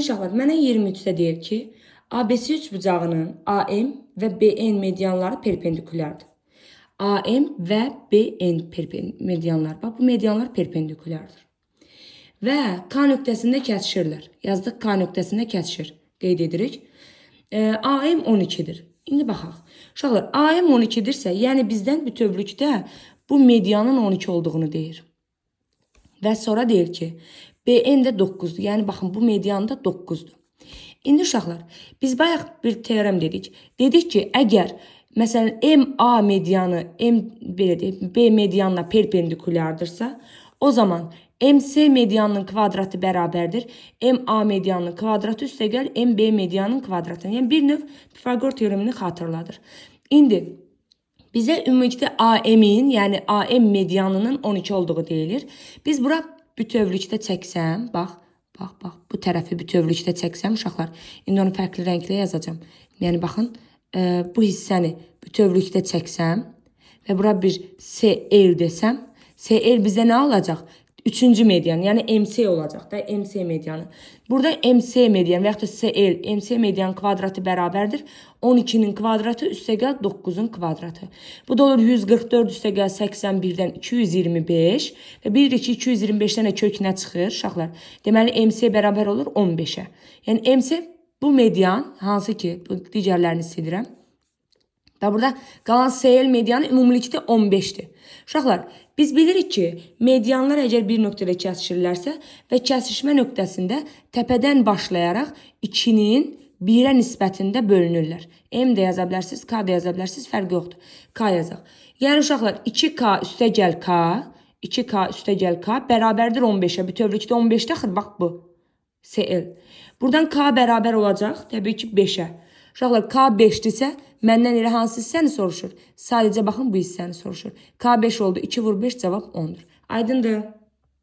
Uşaqlar, mənə 23-də deyir ki, ABC üçbucağının AM və BN medianları perpendikulyardır. AM və BN medianlar. Bax, bu medianlar perpendikulyardır. Və K nöqtəsində kəsişirlər. Yazdıq, K nöqtəsində kəsişir. Qeyd edirik. AM 12-dir. İndi baxaq. Uşaqlar, AM 12-dirsə, yəni bizdən bütövlükdə bu medianın 12 olduğunu deyir. Və sonra deyir ki, BN də 9-dur. Yəni, baxın, bu median da 9-dur. İndi uşaqlar, biz bayaq bir teorem dedik. Dedik ki, əgər, məsələn, MA medianı B medianına perpendikulyardırsa, o zaman MC medianının kvadratı bərabərdir. MA medianının kvadratı üstəgəl MB medianının kvadratı. Yəni, bir növ Pifagor teoremini xatırladır. İndi, bizə ümumilikdə AM-in, yəni AM medianının 12 olduğu deyilir. Biz bura bütövlükdə çəksəm, bax, bu tərəfi bütövlükdə çəksəm, uşaqlar, indi onu fərqli rənglə yazacağım. Yəni, baxın, bu hissəni bütövlükdə çəksəm və bura bir CL desəm, CL bizə nə olacaq? Üçüncü median, yəni MC olacaq da, MC medianı. Burada MC medianı və yaxud da CL, MC medianın kvadratı bərabərdir. 12-nin kvadratı üstəgəl 9-un kvadratı. Bu da olur 144 üstəgəl 81-dən 225 və bilirik ki, 225-dən kök nə çıxır, uşaqlar? Deməli, MC bərabər olur 15-ə. Yəni, MC bu median, hansı ki, bu digərlərini silirəm. Və burada qalan CL medianı ümumilikdə 15-dir. Uşaqlar, biz bilirik ki, medianlar əgər bir nöqtədə kəsişirlərsə və kəsişmə nöqtəsində təpədən başlayaraq 2-nin 1-ə nisbətində bölünürlər. M də yaza bilərsiniz, K da yaza bilərsiniz, fərqi yoxdur. K yazaq. Yəni, uşaqlar, 2K üstəgəl K, 2K üstəgəl K bərabərdir 15-ə. Bütövlükdə 15-də axır, bax bu. CL. Buradan K bərabər olacaq, təbii ki, 5-ə. Uşaqlar, K 5-dirsə, məndən elə hansı hissəni soruşur? Sadəcə baxın, bu hissəni soruşur. K 5 oldu, 2 vur 5 cavab 10-dur. Aydındır.